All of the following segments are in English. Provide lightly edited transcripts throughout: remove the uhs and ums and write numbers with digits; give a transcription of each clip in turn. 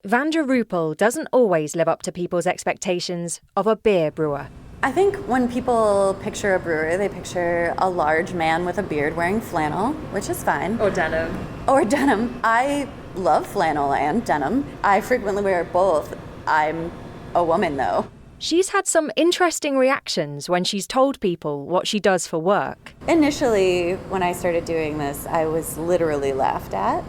Vandra Ruppel doesn't always live up to people's expectations of a beer brewer. I think when people picture a brewer, they picture a large man with a beard wearing flannel, which is fine. Or denim. Or denim. I love flannel and denim. I frequently wear both. I'm a woman, though. She's had some interesting reactions when she's told people what she does for work. Initially, when I started doing this, I was literally laughed at.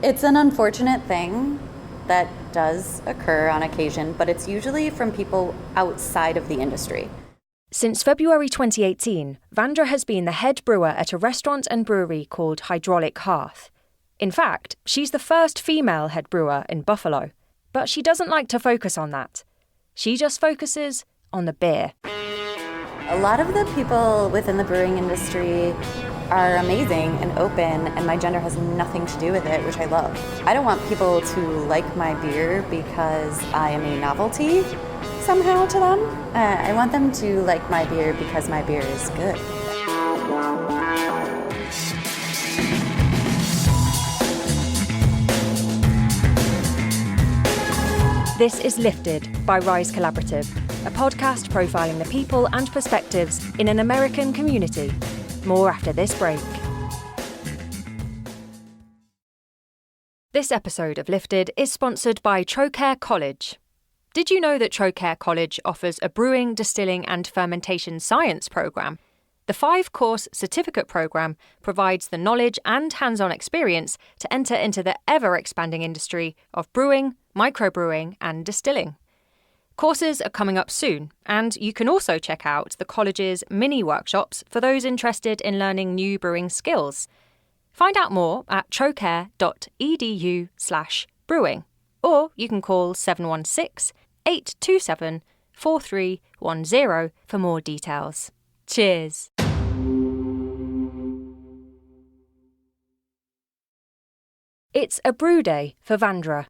It's an unfortunate thing that does occur on occasion, but it's usually from people outside of the industry. Since February 2018, Vandra has been the head brewer at a restaurant and brewery called Hydraulic Hearth. In fact, she's the first female head brewer in Buffalo. But she doesn't like to focus on that. She just focuses on the beer. A lot of the people within the brewing industry are amazing and open, and my gender has nothing to do with it, which I love. I don't want people to like my beer because I am a novelty somehow to them. I want them to like my beer because my beer is good. This is Lifted by Rise Collaborative, a podcast profiling the people and perspectives in an American community. More after this break. This episode of Lifted is sponsored by Trocaire College. Did you know that Trocaire College offers a brewing, distilling and fermentation science programme? The 5-course certificate programme provides the knowledge and hands-on experience to enter into the ever-expanding industry of brewing, microbrewing and distilling. Courses are coming up soon, and you can also check out the college's mini-workshops for those interested in learning new brewing skills. Find out more at trocaire.edu/brewing, or you can call 716-827-4310 for more details. Cheers! It's a brew day for Vandra.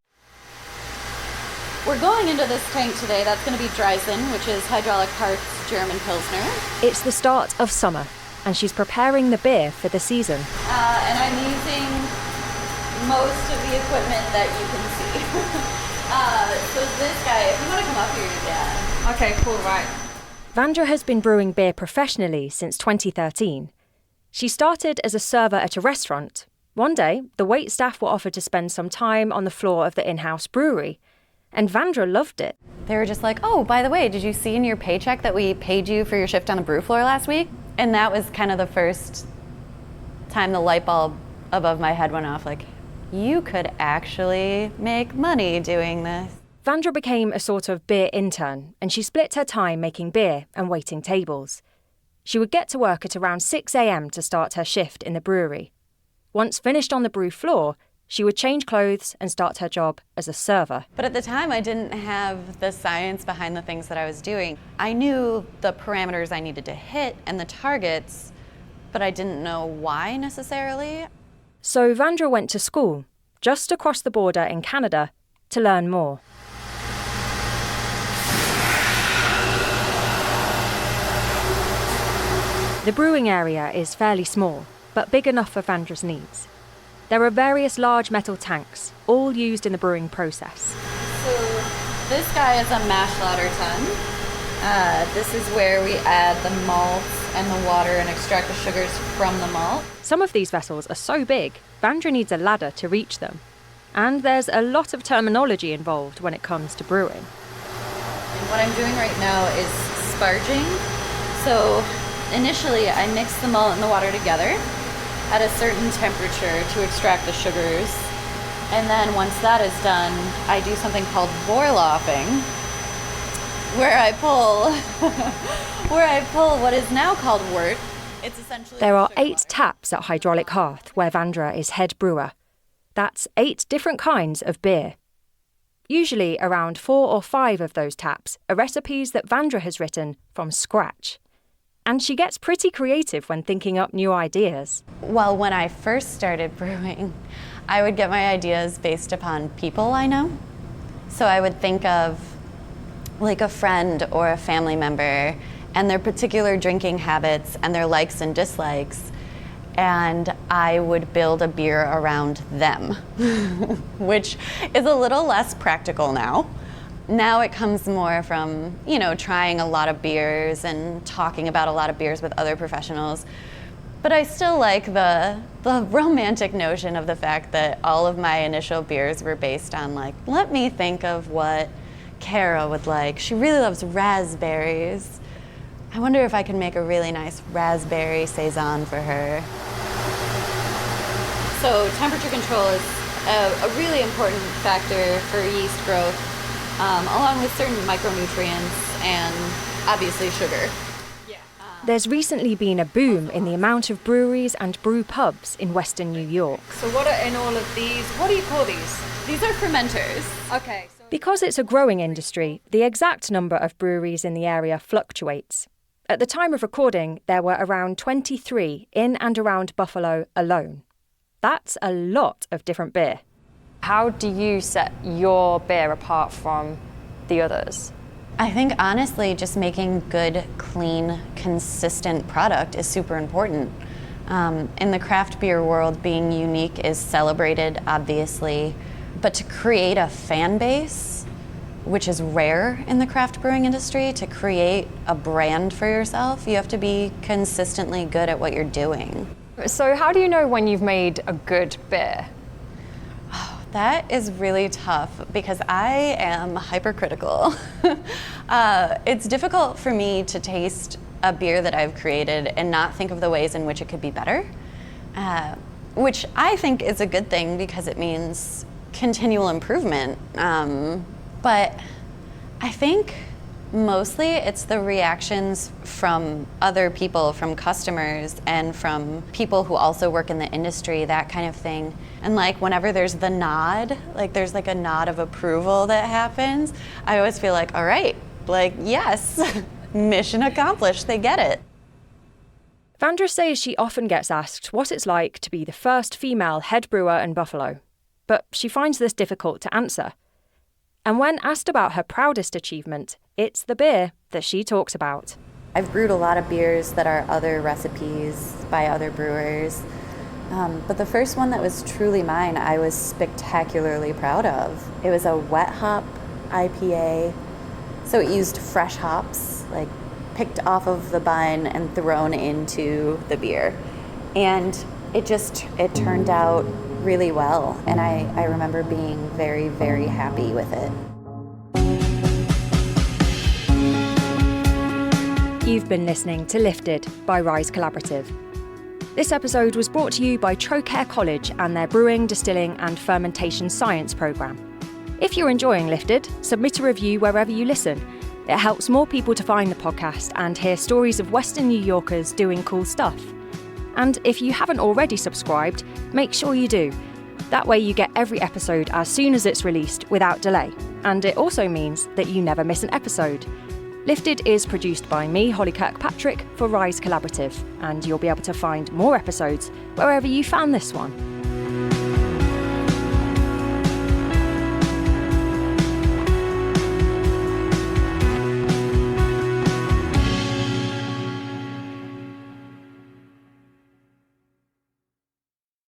We're going into this tank today. That's going to be Dreisen, which is Hydraulic Hearth's German Pilsner. It's the start of summer, and she's preparing the beer for the season. And I'm using most of the equipment that you can see. So this guy, if you want to come up here, you can. Okay, cool, right. Vandra has been brewing beer professionally since 2013. She started as a server at a restaurant. One day, the waitstaff were offered to spend some time on the floor of the in-house brewery. And Vandra loved it. They were just like, oh, by the way, did you see in your paycheck that we paid you for your shift on the brew floor last week? And that was kind of the first time the light bulb above my head went off, like, you could actually make money doing this. Vandra became a sort of beer intern, and she split her time making beer and waiting tables. She would get to work at around 6 a.m. to start her shift in the brewery. Once finished on the brew floor, she would change clothes and start her job as a server. But at the time, I didn't have the science behind the things that I was doing. I knew the parameters I needed to hit and the targets, but I didn't know why necessarily. So Vandra went to school, just across the border in Canada, to learn more. The brewing area is fairly small, but big enough for Vandra's needs. There are various large metal tanks, all used in the brewing process. So this guy is a mash lauter tun. This is where we add the malt and the water and extract the sugars from the malt. Some of these vessels are so big, Vandra needs a ladder to reach them. And there's a lot of terminology involved when it comes to brewing. And what I'm doing right now is sparging. So initially I mix the malt and the water together at a certain temperature to extract the sugars. And then once that is done, I do something called vorlaughing, where I pull what is now called wort. It's essentially there are 8 taps at Hydraulic Hearth, where Vandra is head brewer. That's 8 different kinds of beer. Usually around 4 or 5 of those taps are recipes that Vandra has written from scratch. And she gets pretty creative when thinking up new ideas. Well, when I first started brewing, I would get my ideas based upon people I know. So I would think of like a friend or a family member and their particular drinking habits and their likes and dislikes. and I would build a beer around them, which is a little less practical now. Now it comes more from, trying a lot of beers and talking about a lot of beers with other professionals. But I still like the romantic notion of the fact that all of my initial beers were based on, let me think of what Kara would like. She really loves raspberries. I wonder if I can make a really nice raspberry saison for her. So temperature control is a really important factor for yeast growth, along with certain micronutrients and obviously sugar. There's recently been a boom in the amount of breweries and brew pubs in Western New York. So what are in all of these? What do you call these? These are fermenters. Okay. Because it's a growing industry, the exact number of breweries in the area fluctuates. At the time of recording, there were around 23 in and around Buffalo alone. That's a lot of different beer. How do you set your beer apart from the others? I think honestly, just making good, clean, consistent product is super important. In the craft beer world, being unique is celebrated, obviously, but to create a fan base, which is rare in the craft brewing industry, to create a brand for yourself, you have to be consistently good at what you're doing. So how do you know when you've made a good beer? That is really tough because I am hypercritical. It's difficult for me to taste a beer that I've created and not think of the ways in which it could be better, which I think is a good thing because it means continual improvement. But I think mostly it's the reactions from other people, from customers, and from people who also work in the industry, that kind of thing. And whenever there's the nod, there's a nod of approval that happens, I always feel all right, yes, mission accomplished, they get it. Vandra says she often gets asked what it's like to be the first female head brewer in Buffalo, but she finds this difficult to answer. And when asked about her proudest achievement, it's the beer that she talks about. I've brewed a lot of beers that are other recipes by other brewers, but the first one that was truly mine, I was spectacularly proud of. It was a wet hop IPA, so it used fresh hops, picked off of the vine and thrown into the beer. And it turned out really well, and I remember being very, very happy with it. You've been listening to Lifted by Rise Collaborative. This episode was brought to you by Trocaire College and their Brewing, Distilling and Fermentation Science programme. If you're enjoying Lifted, submit a review wherever you listen. It helps more people to find the podcast and hear stories of Western New Yorkers doing cool stuff. And if you haven't already subscribed, make sure you do. That way you get every episode as soon as it's released without delay. And it also means that you never miss an episode. Lifted is produced by me, Holly Kirkpatrick, for Rise Collaborative, and you'll be able to find more episodes wherever you found this one.